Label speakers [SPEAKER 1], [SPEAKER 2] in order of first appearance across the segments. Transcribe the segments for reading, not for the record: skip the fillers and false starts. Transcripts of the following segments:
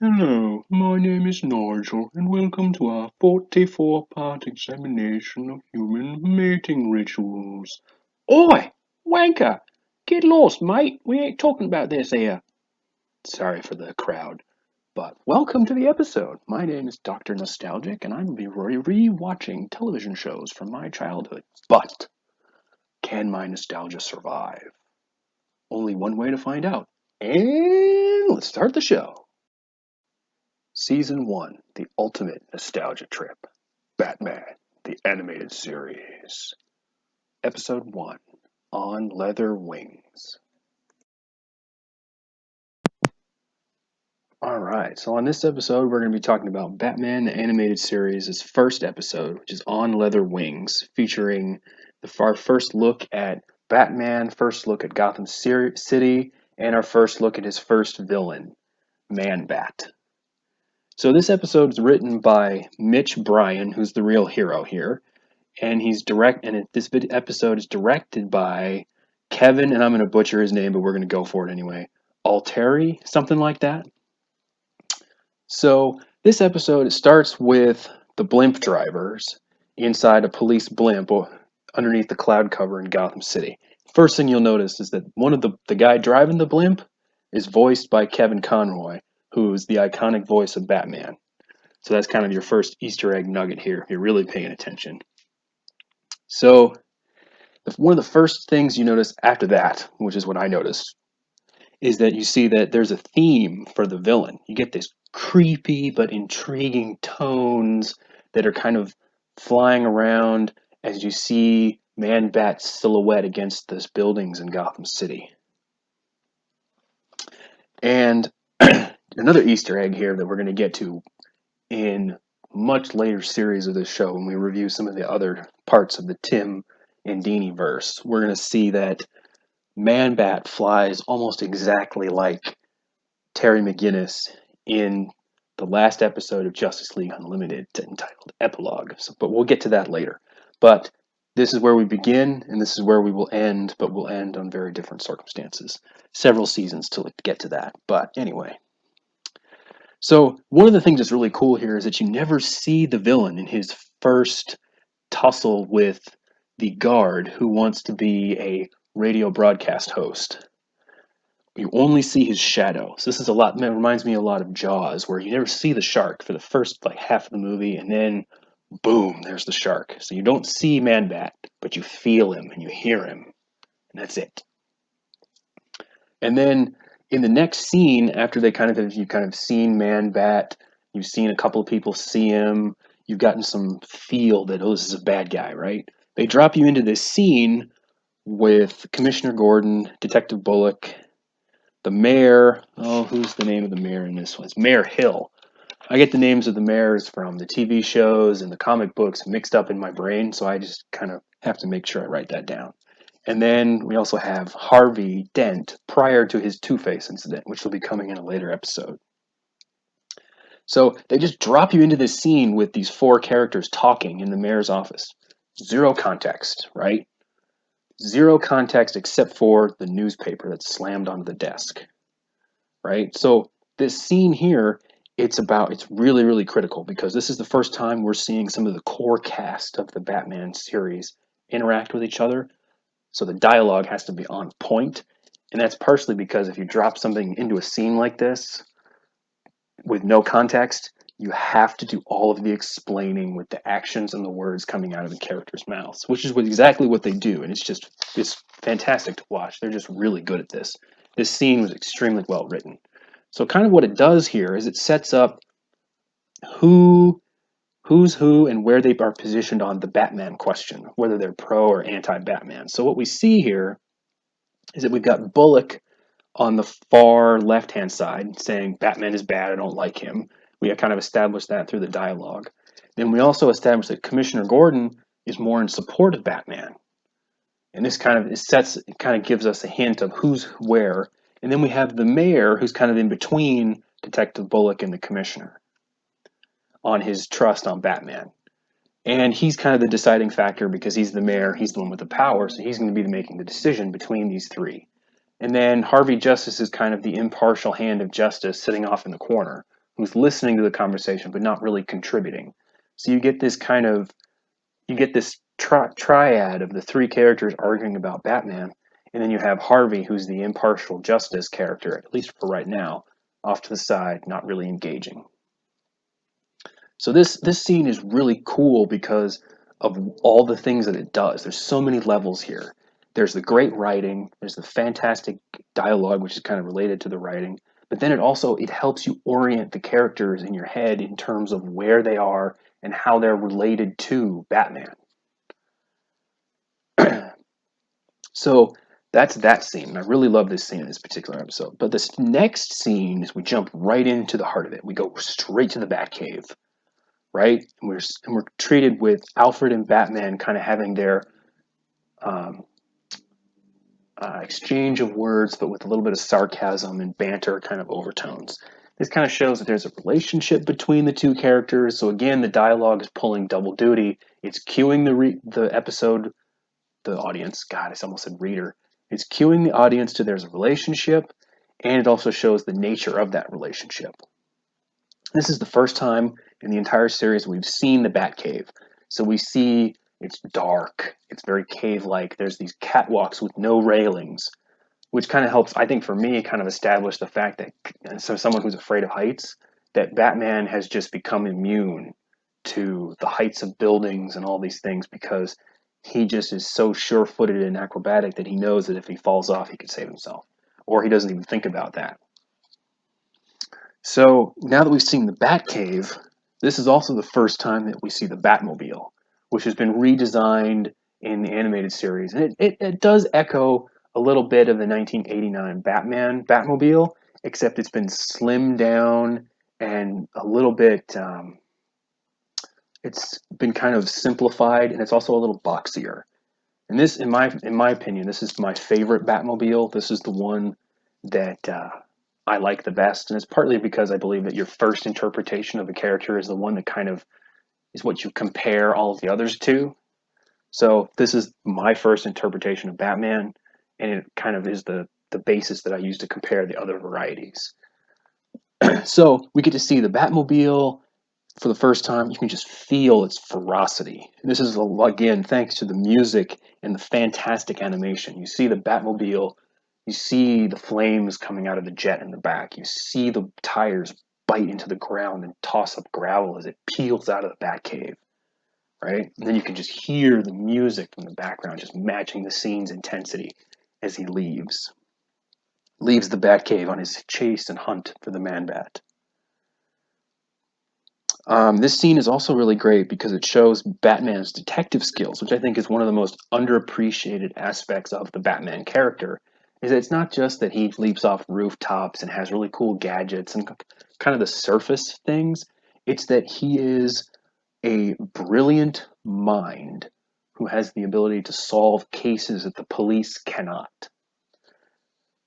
[SPEAKER 1] Hello, my name is Nigel, and welcome to our 44-part examination of human mating rituals.
[SPEAKER 2] Oi, wanker! Get lost, mate. We ain't talking about this here.
[SPEAKER 1] Sorry for the crowd, but welcome to the episode. My name is Dr. Nostalgic, and I'm going to be re-watching television shows from my childhood. But can my nostalgia survive? Only one way to find out. And let's start the show. Season 1, The Ultimate Nostalgia Trip. Batman, the Animated Series. Episode 1, On Leather Wings. Alright, so on this episode, we're going to be talking about Batman, the Animated Series' first episode, which is On Leather Wings, featuring our first look at Batman, first look at Gotham City, and our first look at his first villain, Man-Bat. So this episode is written by Mitch Bryan, who's the real hero here, and this episode is directed by Kevin, and I'm going to butcher his name, but we're going to go for it anyway. Alteri, something like that. So this episode, it starts with the blimp drivers inside a police blimp underneath the cloud cover in Gotham City. First thing you'll notice is that one of the guy driving the blimp is voiced by Kevin Conroy, who's the iconic voice of Batman. So that's kind of your first Easter egg nugget here if you're really paying attention. So one of the first things you notice after that, which is what I noticed, is that you see that there's a theme for the villain. You get this creepy but intriguing tones that are kind of flying around as you see Man-Bat's silhouette against those buildings in Gotham City. And another Easter egg here that we're going to get to in much later series of this show when we review some of the other parts of the Tim and Dini verse. We're going to see that Man-Bat flies almost exactly like Terry McGinnis in the last episode of Justice League Unlimited entitled Epilogue. But we'll get to that later. But this is where we begin, and this is where we will end, but we'll end on very different circumstances. Several seasons to get to that. But anyway. So one of the things that's really cool here is that you never see the villain in his first tussle with the guard who wants to be a radio broadcast host. You only see his shadow. So this is it reminds me a lot of Jaws, where you never see the shark for the first half of the movie, and then boom, there's the shark. So you don't see Man-Bat, but you feel him and you hear him, and that's it. And then in the next scene, after you've kind of seen Man-Bat, you've seen a couple of people see him, you've gotten some feel that, oh, this is a bad guy, right? They drop you into this scene with Commissioner Gordon, Detective Bullock, the mayor. Oh, who's the name of the mayor in this one? It's Mayor Hill. I get the names of the mayors from the TV shows and the comic books mixed up in my brain, so I just kind of have to make sure I write that down. And then we also have Harvey Dent prior to his Two-Face incident, which will be coming in a later episode. So they just drop you into this scene with these four characters talking in the mayor's office. Zero context, right? Zero context except for the newspaper that's slammed onto the desk, right? So this scene here, it's really, really critical because this is the first time we're seeing some of the core cast of the Batman series interact with each other. So the dialogue has to be on point. And that's partially because if you drop something into a scene like this with no context, you have to do all of the explaining with the actions and the words coming out of the characters' mouths, which is exactly what they do. And it's fantastic to watch. They're just really good at this. This scene was extremely well written. So kind of what it does here is it sets up who's who and where they are positioned on the Batman question, whether they're pro or anti-Batman. So what we see here is that we've got Bullock on the far left-hand side saying Batman is bad, I don't like him. We have kind of established that through the dialogue. Then we also established that Commissioner Gordon is more in support of Batman. And this kind of gives us a hint of who's where. And then we have the mayor who's kind of in between Detective Bullock and the commissioner on his trust on Batman. And he's kind of the deciding factor because he's the mayor, he's the one with the power, so he's going to be making the decision between these three. And then Harvey Justice is kind of the impartial hand of justice sitting off in the corner, who's listening to the conversation but not really contributing. So you get this triad of the three characters arguing about Batman, and then you have Harvey, who's the impartial justice character, at least for right now, off to the side, not really engaging. So this scene is really cool because of all the things that it does. There's so many levels here. There's the great writing, there's the fantastic dialogue, which is kind of related to the writing, but then it helps you orient the characters in your head in terms of where they are and how they're related to Batman. So that's that scene. I really love this scene in this particular episode. But this next scene is we jump right into the heart of it. We go straight to the Batcave, right? And we're treated with Alfred and Batman kind of having their um, exchange of words, but with a little bit of sarcasm and banter kind of overtones. This kind of shows that there's a relationship between the two characters. So again, the dialogue is pulling double duty. It's cueing the audience. God, I almost said reader. It's cueing the audience to there's a relationship, and it also shows the nature of that relationship. This is the first time in the entire series we've seen the Batcave. So we see it's dark, it's very cave-like. There's these catwalks with no railings, which kind of helps, I think, for me, kind of establish the fact that, so someone who's afraid of heights, that Batman has just become immune to the heights of buildings and all these things because he just is so sure-footed and acrobatic that he knows that if he falls off, he could save himself, or he doesn't even think about that. So now that we've seen the Batcave, this is also the first time that we see the Batmobile, which has been redesigned in the animated series, and it does echo a little bit of the 1989 Batman Batmobile, except it's been slimmed down and a little bit. It's been kind of simplified, and it's also a little boxier. And this, in my opinion, this is my favorite Batmobile. This is the one that I like the best, and it's partly because I believe that your first interpretation of a character is the one that kind of is what you compare all of the others to. So this is my first interpretation of Batman, and it kind of is the basis that I use to compare the other varieties. So we get to see the Batmobile for the first time. You can just feel its ferocity. This is, again, thanks to the music and the fantastic animation. You see the Batmobile, you see the flames coming out of the jet in the back, you see the tires bite into the ground and toss up gravel as it peels out of the Batcave, right? And then you can just hear the music from the background just matching the scene's intensity as he leaves the Batcave on his chase and hunt for the Man-Bat. This scene is also really great because it shows Batman's detective skills, which I think is one of the most underappreciated aspects of the Batman character. Is that it's not just that he leaps off rooftops and has really cool gadgets and kind of the surface things. It's that he is a brilliant mind who has the ability to solve cases that the police cannot.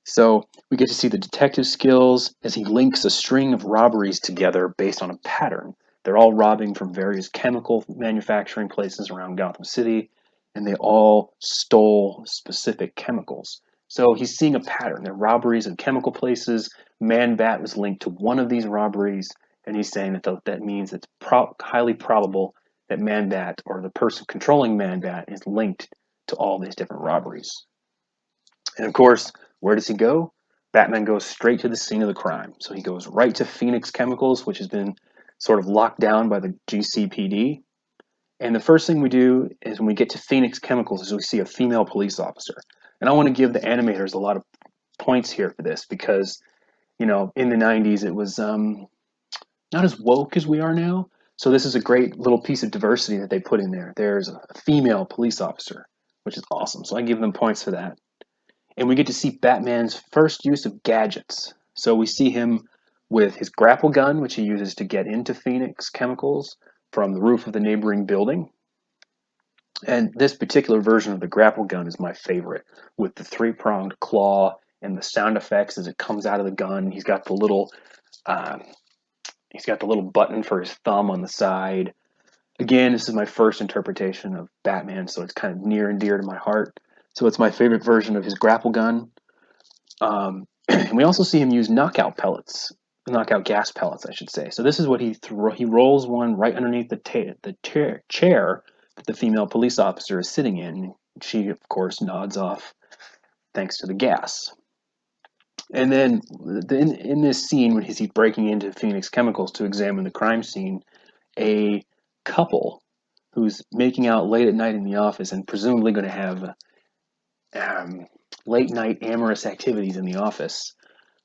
[SPEAKER 1] So we get to see the detective skills as he links a string of robberies together based on a pattern. They're all robbing from various chemical manufacturing places around Gotham City, and they all stole specific chemicals. So he's seeing a pattern. They're robberies of chemical places. Man-Bat was linked to one of these robberies, and he's saying that means it's highly probable that Man-Bat, or the person controlling Man-Bat, is linked to all these different robberies. And of course, where does he go? Batman goes straight to the scene of the crime. So he goes right to Phoenix Chemicals, which has been sort of locked down by the GCPD. And the first thing we do is when we get to Phoenix Chemicals is we see a female police officer. And I want to give the animators a lot of points here for this because, in the 90s it was not as woke as we are now. So this is a great little piece of diversity that they put in there. There's a female police officer, which is awesome. So I give them points for that. And we get to see Batman's first use of gadgets. So we see him with his grapple gun, which he uses to get into Phoenix Chemicals from the roof of the neighboring building. And this particular version of the grapple gun is my favorite, with the three-pronged claw and the sound effects as it comes out of the gun. He's got the little button for his thumb on the side. Again, this is my first interpretation of Batman, so it's kind of near and dear to my heart. So it's my favorite version of his grapple gun. And we also see him use knockout pellets knock out gas pellets, I should say. So this is what he rolls one right underneath the chair that the female police officer is sitting in. She, of course, nods off thanks to the gas. And then in this scene, when he's breaking into Phoenix Chemicals to examine the crime scene, a couple who's making out late at night in the office and presumably going to have late night amorous activities in the office,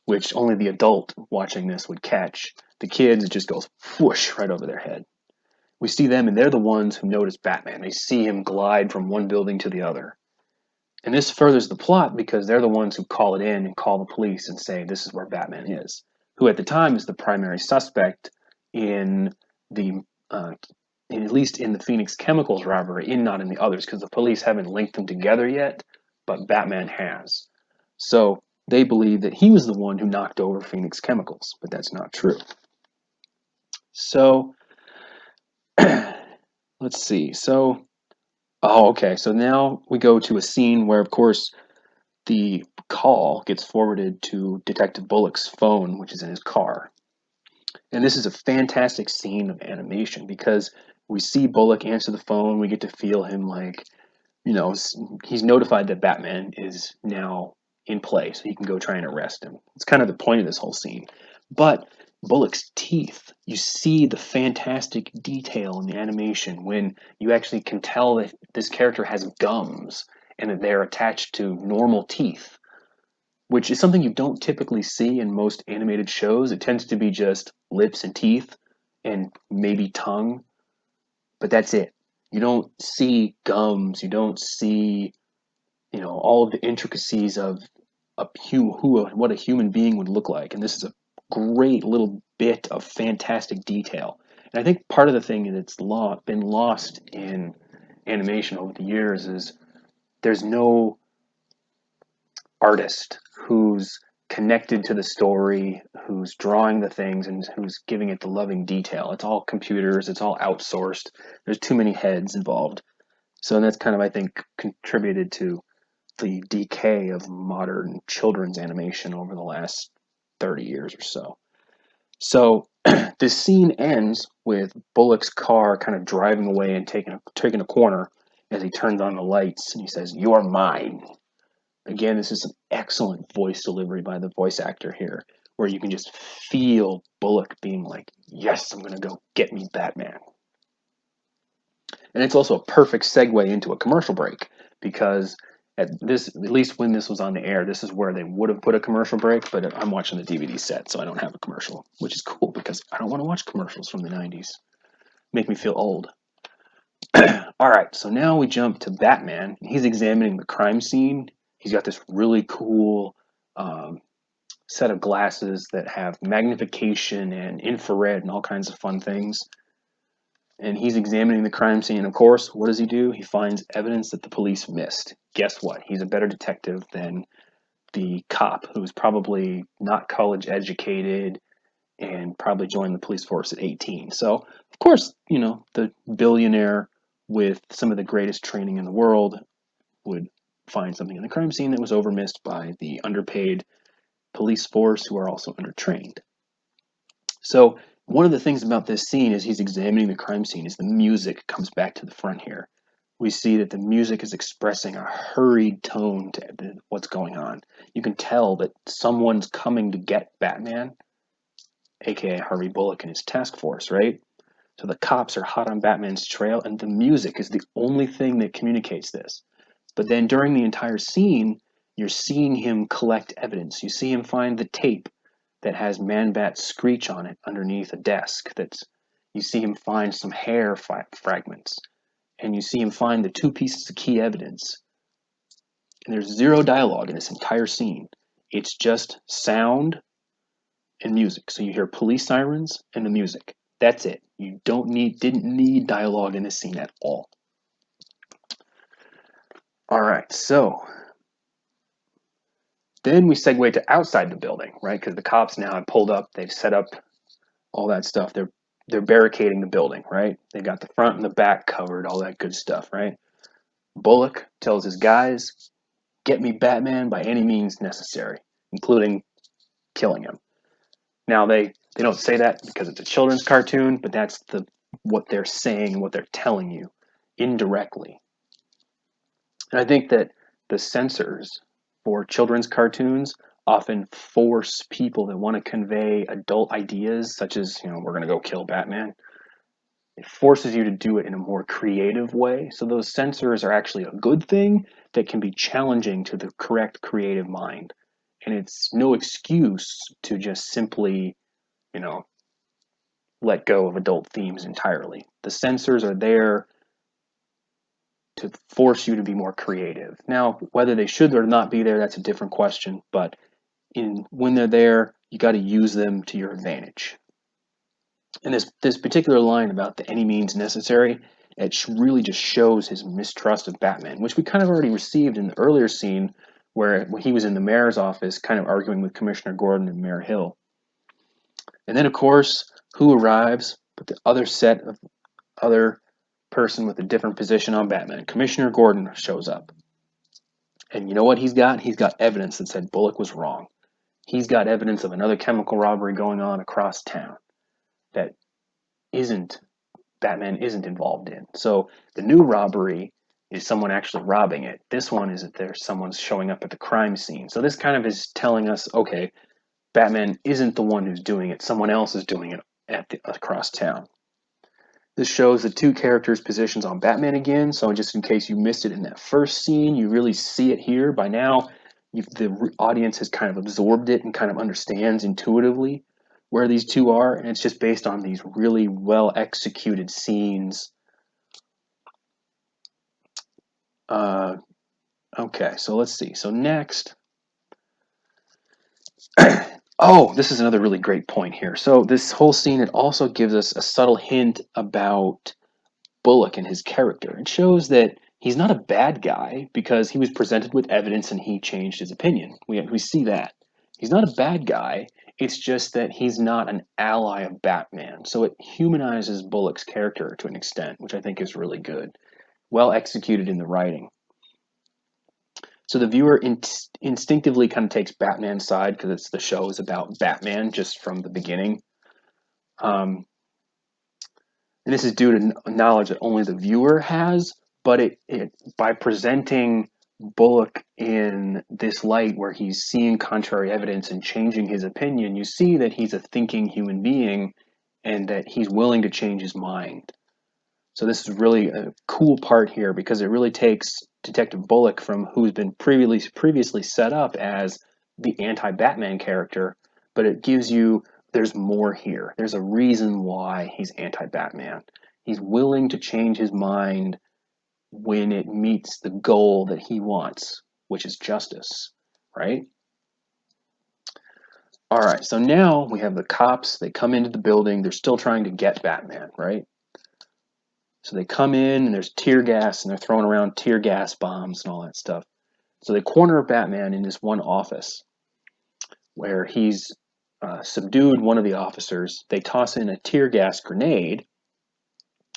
[SPEAKER 1] which only the adult watching this would catch. The kids, it just goes whoosh right over their head. We see them, and they're the ones who notice Batman. They see him glide from one building to the other. And this furthers the plot because they're the ones who call it in and call the police and say this is where Batman is, who at the time is the primary suspect in the, at least in the Phoenix Chemicals robbery, not in the others, because the police haven't linked them together yet, but Batman has. So they believe that he was the one who knocked over Phoenix Chemicals, but that's not true. So let's see. So now we go to a scene where, of course, the call gets forwarded to Detective Bullock's phone, which is in his car. And this is a fantastic scene of animation because we see Bullock answer the phone. We get to feel him like, he's notified that Batman is now in play, so he can go try and arrest him. It's kind of the point of this whole scene. But Bullock's teeth, you see the fantastic detail in the animation when you actually can tell that this character has gums and that they're attached to normal teeth, which is something you don't typically see in most animated shows. It tends to be just lips and teeth and maybe tongue, but that's it. You don't see gums. You don't see, all of the intricacies of what a human being would look like. And this is a great little bit of fantastic detail. And I think part of the thing that's been lost in animation over the years is there's no artist who's connected to the story, who's drawing the things, and who's giving it the loving detail. It's all computers, it's all outsourced. There's too many heads involved. So that's kind of, I think, contributed to the decay of modern children's animation over the last 30 years or so. So this scene ends with Bullock's car kind of driving away and taking a corner as he turns on the lights and he says, "You're mine." Again, this is an excellent voice delivery by the voice actor here, where you can just feel Bullock being like, "Yes, I'm going to go get me Batman." And it's also a perfect segue into a commercial break because at least when this was on the air, this is where they would have put a commercial break, but I'm watching the DVD set, so I don't have a commercial, which is cool because I don't want to watch commercials from the 90s. Make me feel old. All right, so now we jump to Batman. He's examining the crime scene. He's got this really cool set of glasses that have magnification and infrared and all kinds of fun things. And he's examining the crime scene. And of course, what does he do? He finds evidence that the police missed. Guess what? He's a better detective than the cop who's probably not college educated and probably joined the police force at 18. So, of course, the billionaire with some of the greatest training in the world would find something in the crime scene that was overmissed by the underpaid police force who are also undertrained. So one of the things about this scene as he's examining the crime scene is the music comes back to the front here. We see that the music is expressing a hurried tone to what's going on. You can tell that someone's coming to get Batman, aka Harvey Bullock and his task force, right? So the cops are hot on Batman's trail, and the music is the only thing that communicates this. But then during the entire scene, you're seeing him collect evidence. You see him find the tape that has Man-Bat's screech on it underneath a desk. You see him find some hair fragments, and you see him find the two pieces of key evidence. And there's zero dialogue in this entire scene. It's just sound and music. So you hear police sirens and the music. That's it. You didn't need dialogue in this scene at all. All right, so then we segue to outside the building, right? Because the cops now have pulled up, they've set up all that stuff. They're barricading the building, right? They've got the front and the back covered, all that good stuff, right? Bullock tells his guys, "Get me Batman by any means necessary, including killing him." Now they don't say that because it's a children's cartoon, but that's what they're saying and what they're telling you indirectly. And I think that the censors for children's cartoons often force people that want to convey adult ideas, such as, we're going to go kill Batman. It forces you to do it in a more creative way. So those censors are actually a good thing that can be challenging to the correct creative mind. And it's no excuse to just simply, let go of adult themes entirely. The censors are there to force you to be more creative. Now, whether they should or not be there, that's a different question. But when they're there, you got to use them to your advantage. And this particular line about the any means necessary, it really just shows his mistrust of Batman, which we kind of already received in the earlier scene where he was in the mayor's office kind of arguing with Commissioner Gordon and Mayor Hill. And then, of course, who arrives but the other person with a different position on Batman? Commissioner Gordon shows up. And you know what he's got? He's got evidence that said Bullock was wrong. He's got evidence of another chemical robbery going on across town that Batman isn't involved in. So the new robbery is someone actually robbing it. This one is that there's someone showing up at the crime scene. So this kind of is telling us, okay, Batman isn't the one who's doing it. Someone else is doing it across town. This shows the two characters' positions on Batman again. So just in case you missed it in that first scene, you really see it here. By now, the audience has kind of absorbed it and kind of understands intuitively where these two are. And it's just based on these really well executed scenes. Okay, so let's see. So next. Oh, this is another really great point here. So this whole scene, it also gives us a subtle hint about Bullock and his character. It shows that he's not a bad guy because he was presented with evidence and he changed his opinion. We see that. He's not a bad guy. It's just that he's not an ally of Batman. So it humanizes Bullock's character to an extent, which I think is really good. Well executed in the writing. So the viewer instinctively kind of takes Batman's side because the show is about Batman just from the beginning. And this is due to knowledge that only the viewer has, but by presenting Bullock in this light where he's seeing contrary evidence and changing his opinion, you see that he's a thinking human being and that he's willing to change his mind. So this is really a cool part here because it really takes Detective Bullock from who's been previously set up as the anti-Batman character, but it gives you there's more here. There's a reason why he's anti-Batman. He's willing to change his mind when it meets the goal that he wants, which is justice, right? All right, so now we have the cops. They come into the building. They're still trying to get Batman, right? So they come in and there's tear gas and they're throwing around tear gas bombs and all that stuff. So they corner Batman in this one office where he's subdued one of the officers. They toss in a tear gas grenade,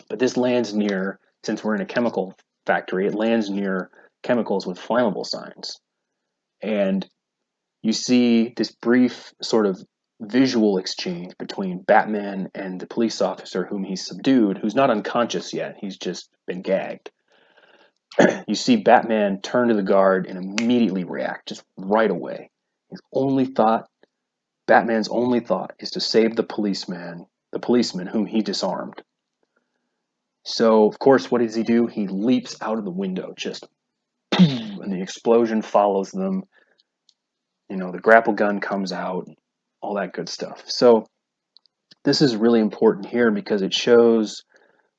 [SPEAKER 1] but this lands near, since we're in a chemical factory, it lands near chemicals with flammable signs. And you see this brief sort of visual exchange between Batman and the police officer whom he's subdued, who's not unconscious yet. He's just been gagged. You see Batman turn to the guard and immediately react, just right away. Batman's only thought is to save the policeman whom he disarmed. So, of course, what does he do? He leaps out of the window, just, and the explosion follows them. The grapple gun comes out, all that good stuff. So, this is really important here because it shows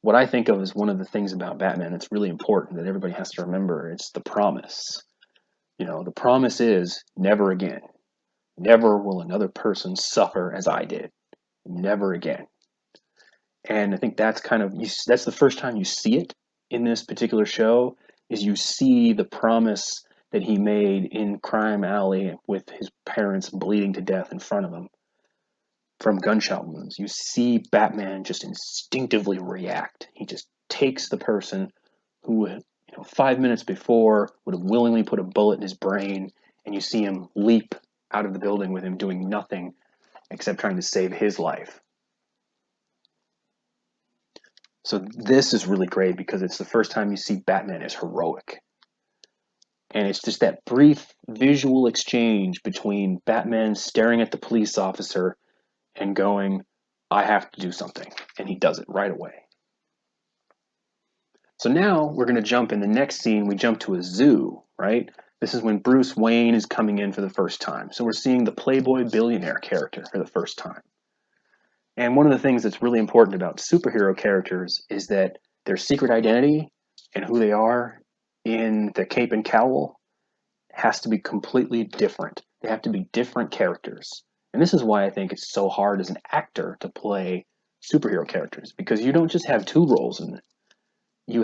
[SPEAKER 1] what I think of as one of the things about Batman that's really important that everybody has to remember. It's the promise. The promise is never again. Never will another person suffer as I did. Never again. And I think that's that's the first time you see it in this particular show, is you see the promise that he made in Crime Alley with his parents bleeding to death in front of him from gunshot wounds. You see Batman just instinctively react. He just takes the person who 5 minutes before would have willingly put a bullet in his brain, and you see him leap out of the building with him doing nothing, except trying to save his life. So this is really great because it's the first time you see Batman as heroic. And it's just that brief visual exchange between Batman staring at the police officer and going, I have to do something. And he does it right away. So now we're going to jump in the next scene. We jump to a zoo, right? This is when Bruce Wayne is coming in for the first time. So we're seeing the Playboy billionaire character for the first time. And one of the things that's really important about superhero characters is that their secret identity and who they are in the cape and cowl has to be completely different. They have to be different characters. And this is why I think it's so hard as an actor to play superhero characters, because you don't just have two roles in it. You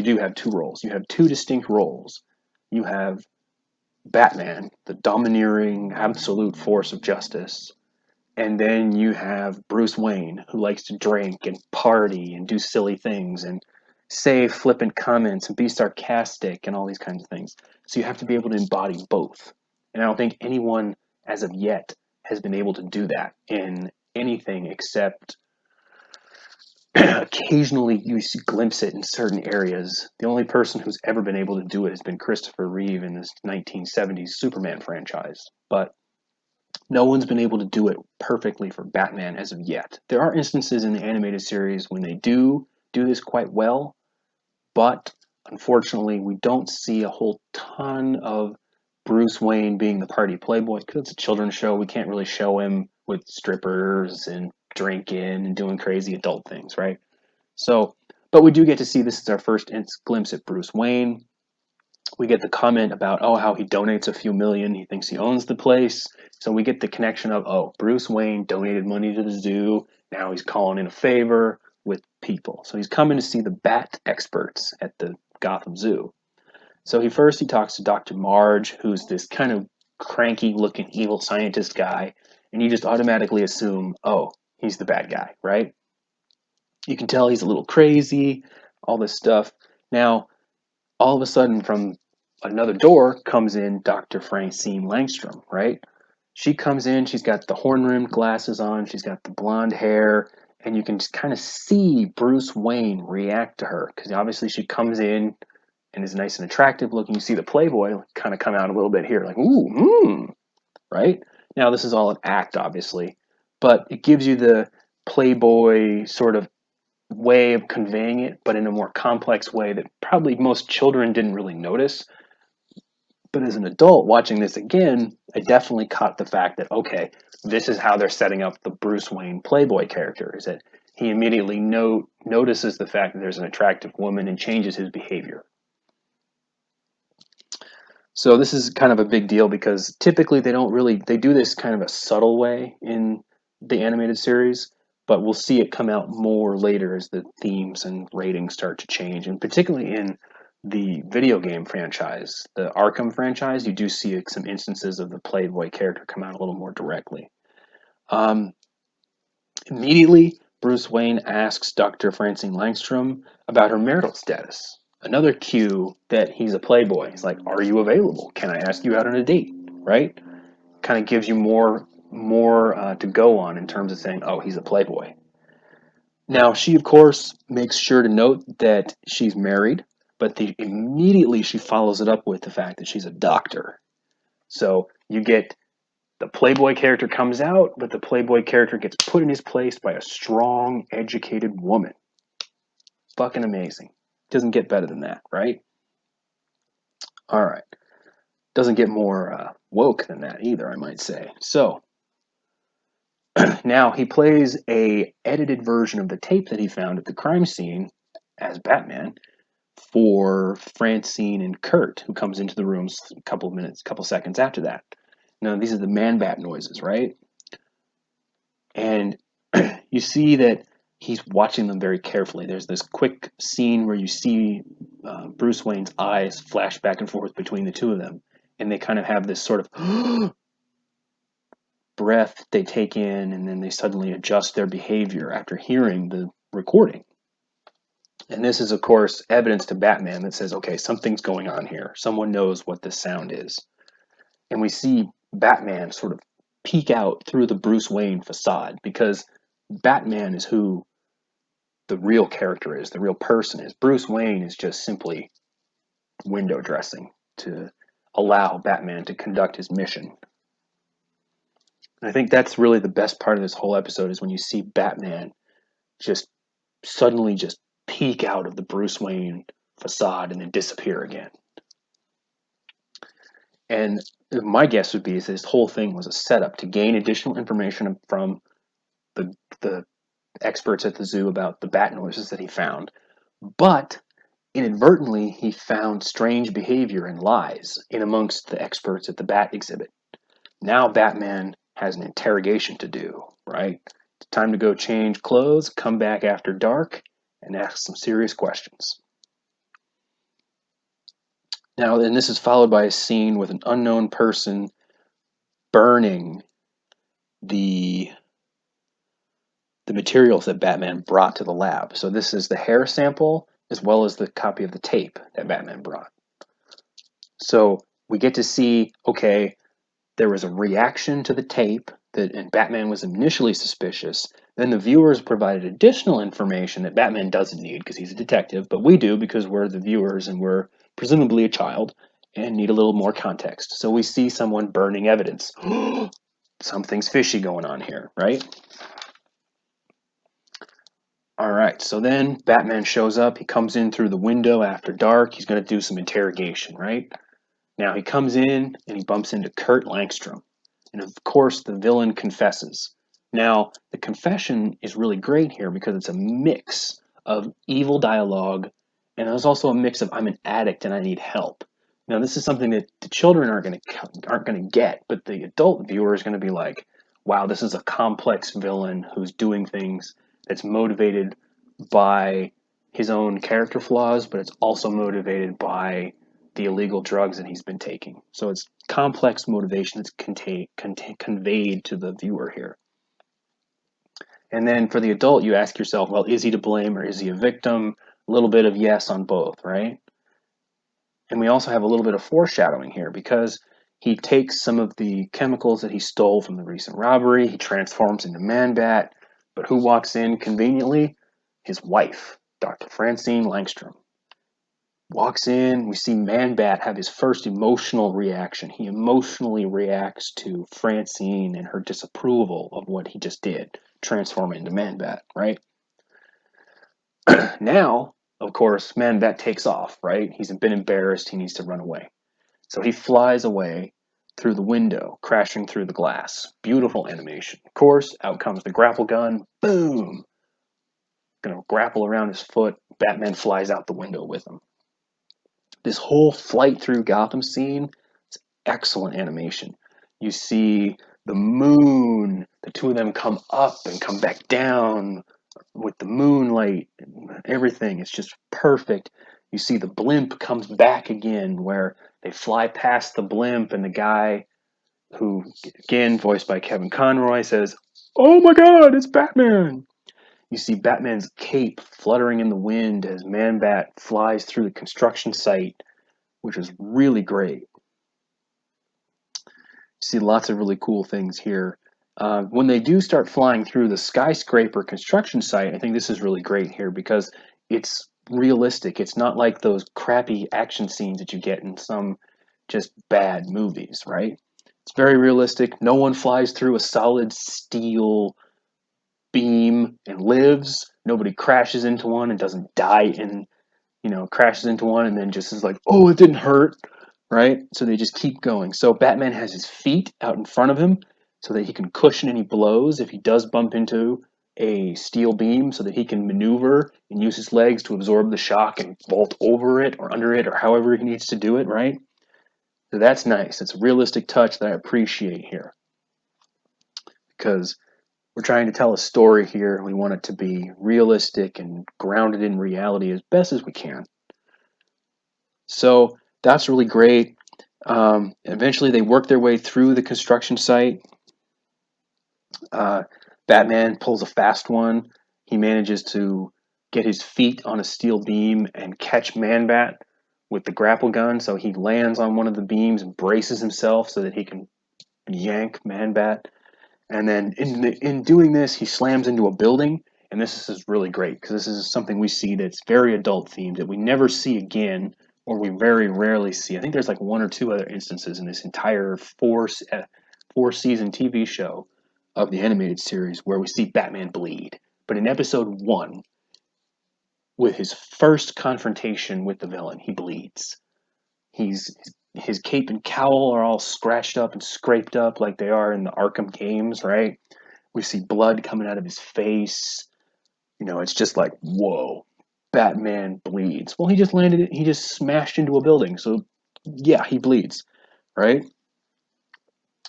[SPEAKER 1] do have two roles. You have two distinct roles. You have Batman, the domineering absolute force of justice, and then you have Bruce Wayne, who likes to drink and party and do silly things and say flippant comments and be sarcastic and all these kinds of things. So you have to be able to embody both. And I don't think anyone as of yet has been able to do that in anything except occasionally you glimpse it in certain areas. The only person who's ever been able to do it has been Christopher Reeve in this 1970s Superman franchise. But no one's been able to do it perfectly for Batman as of yet. There are instances in the animated series when they do this quite well, but unfortunately, we don't see a whole ton of Bruce Wayne being the party playboy because it's a children's show. We can't really show him with strippers and drinking and doing crazy adult things, right? So, but we do get to see this is our first glimpse at Bruce Wayne. We get the comment about, oh, how he donates a few million. He thinks he owns the place. So we get the connection of, oh, Bruce Wayne donated money to the zoo. Now he's calling in a favor with people. So he's coming to see the bat experts at the Gotham Zoo. So he talks to Dr. Marge, who's this kind of cranky looking evil scientist guy. And you just automatically assume, oh, he's the bad guy, right? You can tell he's a little crazy, all this stuff. Now, all of a sudden, from another door comes in Dr. Francine Langstrom, right? She comes in, she's got the horn-rimmed glasses on, she's got the blonde hair, and you can just kind of see Bruce Wayne react to her, because obviously she comes in and is nice and attractive looking. You see the Playboy kind of come out a little bit here, like, ooh, right? Now, this is all an act, obviously, but it gives you the Playboy sort of way of conveying it, but in a more complex way that probably most children didn't really notice. But as an adult watching this again, I definitely caught the fact that, okay, this is how they're setting up the Bruce Wayne Playboy character, is that he immediately notices the fact that there's an attractive woman and changes his behavior. So this is kind of a big deal because typically they do this kind of a subtle way in the animated series, but we'll see it come out more later as the themes and ratings start to change. And particularly in the video game franchise, the Arkham franchise, you do see some instances of the Playboy character come out a little more directly. Immediately, Bruce Wayne asks Dr. Francine Langstrom about her marital status. Another cue that he's a playboy. He's like, "Are you available? Can I ask you out on a date?" Right? Kind of gives you more to go on in terms of saying, "Oh, he's a playboy." Now, she of course makes sure to note that she's married, but immediately she follows it up with the fact that she's a doctor. So you get the Playboy character comes out, but the Playboy character gets put in his place by a strong, educated woman. Fucking amazing. Doesn't get better than that, right? All right. Doesn't get more woke than that either, I might say. So now he plays a edited version of the tape that he found at the crime scene as Batman for Francine and Kurt, who comes into the rooms a couple seconds after that. Now these are the Man-Bat noises, right? And you see that he's watching them very carefully. There's this quick scene where you see Bruce Wayne's eyes flash back and forth between the two of them, and they kind of have this sort of breath they take in, and then they suddenly adjust their behavior after hearing the recording. And this is, of course, evidence to Batman that says, okay, something's going on here. Someone knows what this sound is. And we see Batman sort of peek out through the Bruce Wayne facade, because Batman is who the real character is, the real person is. Bruce Wayne is just simply window dressing to allow Batman to conduct his mission. And I think that's really the best part of this whole episode, is when you see Batman just suddenly just peek out of the Bruce Wayne facade and then disappear again. And my guess would be is this whole thing was a setup to gain additional information from the experts at the zoo about the bat noises that he found. But inadvertently, he found strange behavior and lies in amongst the experts at the bat exhibit. Now Batman has an interrogation to do, right? It's time to go change clothes, come back after dark, and ask some serious questions. Now, then this is followed by a scene with an unknown person burning the materials that Batman brought to the lab. So this is the hair sample as well as the copy of the tape that Batman brought. So we get to see, okay, there was a reaction to the tape and Batman was initially suspicious. Then the viewers provided additional information that Batman doesn't need because he's a detective, but we do because we're the viewers and we're presumably a child and need a little more context. So we see someone burning evidence. Something's fishy going on here, right? All right, so then Batman shows up. He comes in through the window after dark. He's going to do some interrogation, right? Now he comes in and he bumps into Kurt Langstrom. And of course, the villain confesses. Now, the confession is really great here because it's a mix of evil dialogue, and there's also a mix of I'm an addict and I need help. Now, this is something that the children aren't going to get, but the adult viewer is going to be like, wow, this is a complex villain who's doing things that's motivated by his own character flaws, but it's also motivated by the illegal drugs that he's been taking. So it's complex motivation that's conveyed to the viewer here. And then for the adult, you ask yourself, well, is he to blame or is he a victim? A little bit of yes on both, right? And we also have a little bit of foreshadowing here because he takes some of the chemicals that he stole from the recent robbery, he transforms into Man-Bat, but who walks in conveniently? His wife, Dr. Francine Langstrom. Walks in, we see Man-Bat have his first emotional reaction. He emotionally reacts to Francine and her disapproval of what he just did, transform into Man-Bat, right? Now, of course, Man-Bat takes off, right? He's been embarrassed, he needs to run away. So he flies away through the window, crashing through the glass. Beautiful animation. Of course, out comes the grapple gun, boom! Gonna grapple around his foot, Batman flies out the window with him. This whole flight through Gotham scene is excellent animation. You see the moon, the two of them come up and come back down with the moonlight and everything. It's just perfect. You see the blimp comes back again where they fly past the blimp and the guy who, again, voiced by Kevin Conroy, says, "Oh my God, it's Batman!" You see Batman's cape fluttering in the wind as Man-Bat flies through the construction site, which is really great. You see lots of really cool things here. When they do start flying through the skyscraper construction site, I think this is really great here because it's realistic. It's not like those crappy action scenes that you get in some just bad movies, right? It's very realistic. No one flies through a solid steel beam and lives. Nobody crashes into one and doesn't die and, crashes into one and then just is like, oh, it didn't hurt, right? So they just keep going. So Batman has his feet out in front of him so that he can cushion any blows if he does bump into a steel beam so that he can maneuver and use his legs to absorb the shock and vault over it or under it or however he needs to do it, right? So that's nice. It's a realistic touch that I appreciate here because we're trying to tell a story here. We want it to be realistic and grounded in reality as best as we can. So that's really great. Eventually, they work their way through the construction site. Batman pulls a fast one. He manages to get his feet on a steel beam and catch Man-Bat with the grapple gun. So he lands on one of the beams and braces himself so that he can yank Man-Bat. And then in doing this, he slams into a building, and this is really great because this is something we see that's very adult themed that we never see again, or we very rarely see. I think there's like one or two other instances in this entire four season TV show of the animated series where we see Batman bleed. But in episode one, with his first confrontation with the villain, he bleeds. He's his cape and cowl are all scratched up and scraped up like they are in the Arkham games, right? We see blood coming out of his face. It's just like, whoa, Batman bleeds. Well, he just landed it. He just smashed into a building. So, yeah, he bleeds, right?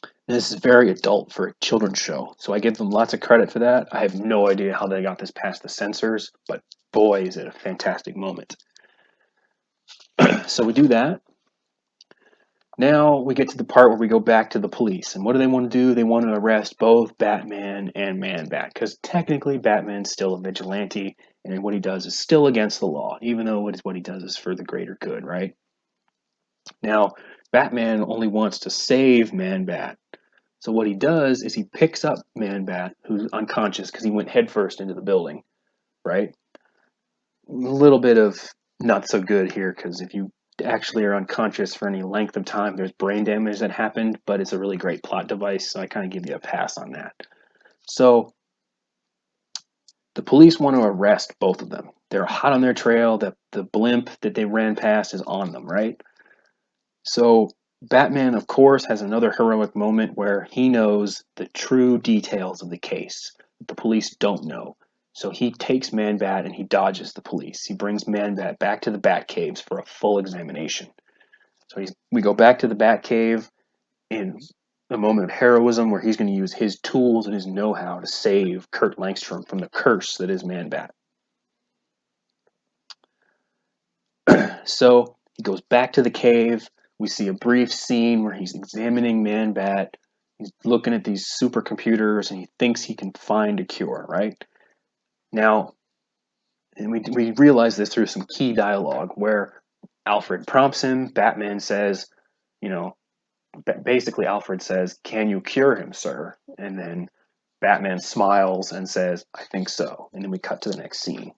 [SPEAKER 1] And this is very adult for a children's show. So I give them lots of credit for that. I have no idea how they got this past the censors, but boy, is it a fantastic moment. So we do that. Now we get to the part where we go back to the police. And what do they want to do? They want to arrest both Batman and Man-Bat, because technically Batman's still a vigilante, and what he does is still against the law, even though what he does is for the greater good, right? Now, Batman only wants to save Man-Bat. So what he does is he picks up Man-Bat, who's unconscious because he went headfirst into the building, right? A little bit of not so good here, because if you actually are unconscious for any length of time, there's brain damage that happened, but it's a really great plot device, so I kind of give you a pass on that. So the police want to arrest both of them. They're hot on their trail. The blimp that they ran past is on them, right? So Batman, of course, has another heroic moment where he knows the true details of the case that the police don't know. So he takes Man-Bat and he dodges the police. He brings Man-Bat back to the Batcaves for a full examination. So we go back to the Batcave in a moment of heroism where he's going to use his tools and his know-how to save Kurt Langstrom from the curse that is Man-Bat. So he goes back to the cave. We see a brief scene where he's examining Man-Bat. He's looking at these supercomputers and he thinks he can find a cure, right? Now, and we realize this through some key dialogue where Alfred prompts him. Batman says, basically Alfred says, "Can you cure him, sir?" And then Batman smiles and says, "I think so." And then we cut to the next scene,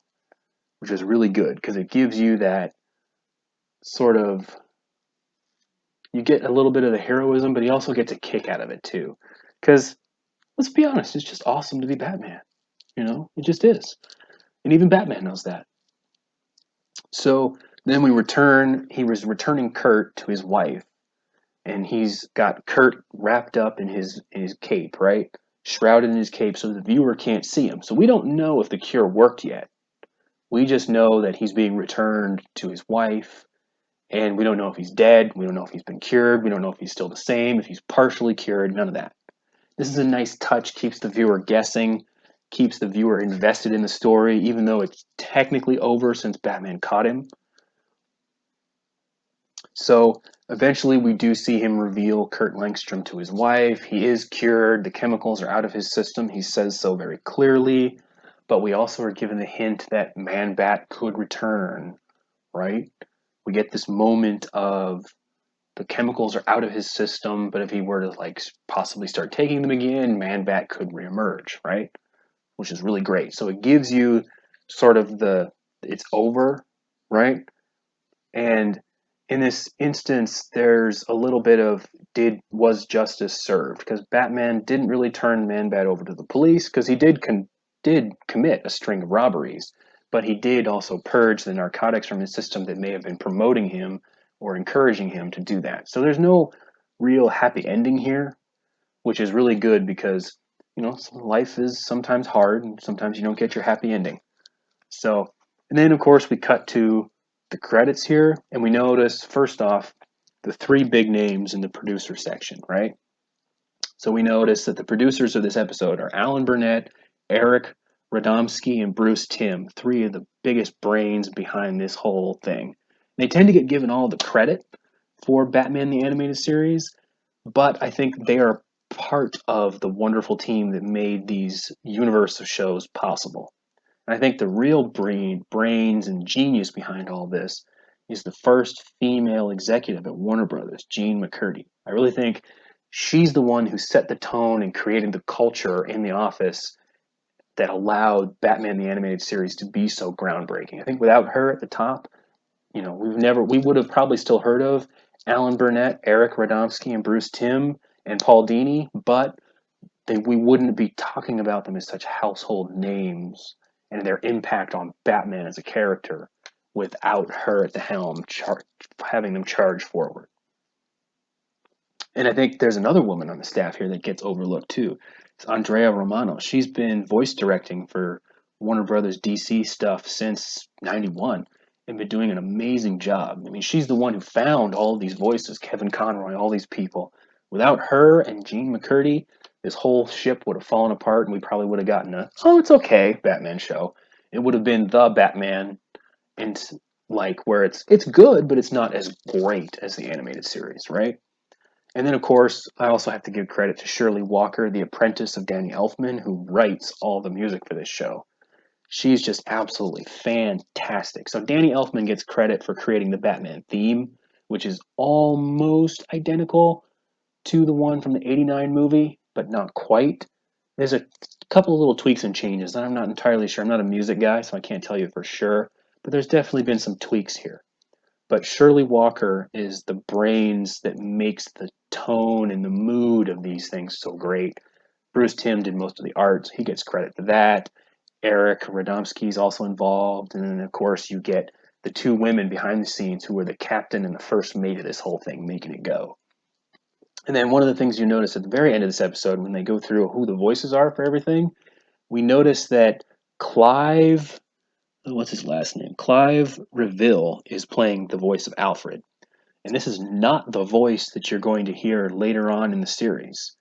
[SPEAKER 1] which is really good because it gives you that sort of, you get a little bit of the heroism, but you also get a kick out of it too. Because let's be honest, it's just awesome to be Batman. It just is. And even Batman knows that. So then he was returning Kurt to his wife, and he's got Kurt wrapped up in his cape, right? Shrouded in his cape so the viewer can't see him. So we don't know if the cure worked yet. We just know that he's being returned to his wife, and we don't know if he's dead. We don't know if he's been cured. We don't know if he's still the same, if he's partially cured, none of that. This is a nice touch, keeps the viewer guessing, keeps the viewer invested in the story, even though it's technically over since Batman caught him. So eventually we do see him reveal Kurt Langstrom to his wife. He is cured. The chemicals are out of his system. He says so very clearly. But we also are given the hint that Man-Bat could return, right? We get this moment of the chemicals are out of his system, but if he were to possibly start taking them again, Man-Bat could reemerge, right? Which is really great. So it gives you sort of it's over, right? And in this instance, there's a little bit of was justice served? Because Batman didn't really turn Man-Bat over to the police because he did commit a string of robberies, but he did also purge the narcotics from his system that may have been promoting him or encouraging him to do that. So there's no real happy ending here, which is really good because life is sometimes hard and sometimes you don't get your happy ending. So, and then of course we cut to the credits here, and we notice first off the three big names in the producer section, right? So we notice that the producers of this episode are Alan Burnett, Eric Radomski, and Bruce Timm, three of the biggest brains behind this whole thing. They tend to get given all the credit for Batman the Animated Series, but I think they are part of the wonderful team that made these universe of shows possible. And I think the real brains and genius behind all this is the first female executive at Warner Brothers, Jean MacCurdy. I really think she's the one who set the tone and created the culture in the office that allowed Batman the Animated Series to be so groundbreaking. I think without her at the top, we would have probably still heard of Alan Burnett, Eric Radomski, and Bruce Timm and Paul Dini, but we wouldn't be talking about them as such household names and their impact on Batman as a character without her at the helm, having them charge forward. And I think there's another woman on the staff here that gets overlooked too. It's Andrea Romano. She's been voice directing for Warner Brothers DC stuff since '91 and been doing an amazing job. I mean, she's the one who found all of these voices, Kevin Conroy, all these people. Without her and Gene McCurdy, this whole ship would have fallen apart and we probably would have gotten it's okay Batman show. It would have been the Batman, and like where it's good, but it's not as great as the animated series, right? And then, of course, I also have to give credit to Shirley Walker, the apprentice of Danny Elfman, who writes all the music for this show. She's just absolutely fantastic. So Danny Elfman gets credit for creating the Batman theme, which is almost identical to the one from the '89 movie, but not quite. There's a couple of little tweaks and changes, and I'm not entirely sure. I'm not a music guy, so I can't tell you for sure, but there's definitely been some tweaks here. But Shirley Walker is the brains that makes the tone and the mood of these things so great. Bruce Timm did most of the art, so he gets credit for that. Eric Radomski is also involved, and then of course you get the two women behind the scenes who were the captain and the first mate of this whole thing, making it go. And then one of the things you notice at the very end of this episode, when they go through who the voices are for everything, we notice that Clive, what's his last name? Clive Reville is playing the voice of Alfred. And this is not the voice that you're going to hear later on in the series.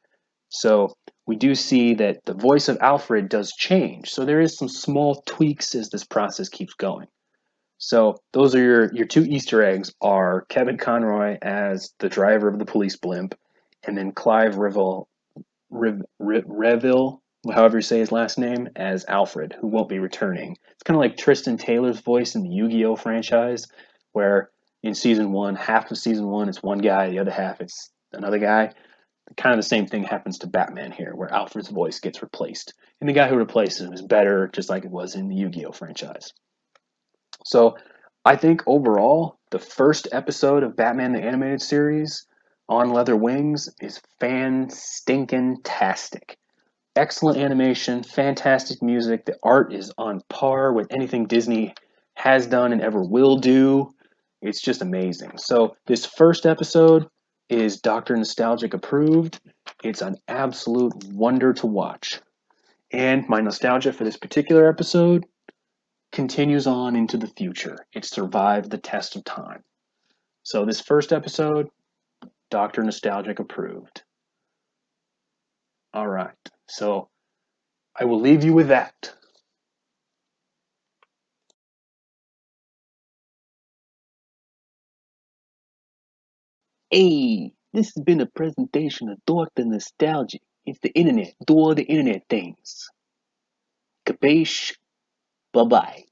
[SPEAKER 1] So we do see that the voice of Alfred does change. So there is some small tweaks as this process keeps going. So those are your two Easter eggs are Kevin Conroy as the driver of the police blimp, and then Clive Reville, however you say his last name, as Alfred, who won't be returning. It's kind of like Tristan Taylor's voice in the Yu-Gi-Oh franchise, where in season one, half of season one it's one guy, the other half it's another guy. Kind of the same thing happens to Batman here, where Alfred's voice gets replaced. And the guy who replaces him is better, just like it was in the Yu-Gi-Oh franchise. So I think overall, the first episode of Batman the Animated Series on Leather Wings is fan-stinkin-tastic. Excellent animation, fantastic music. The art is on par with anything Disney has done and ever will do. It's just amazing. So this first episode is Dr. Nostalgic approved. It's an absolute wonder to watch. And my nostalgia for this particular episode continues on into the future. It survived the test of time. So this first episode, Dr. Nostalgic approved. All right. So I will leave you with that. Hey, this has been a presentation of Dr. Nostalgic. It's the internet. Do all the internet things. Capiche? Bye-bye.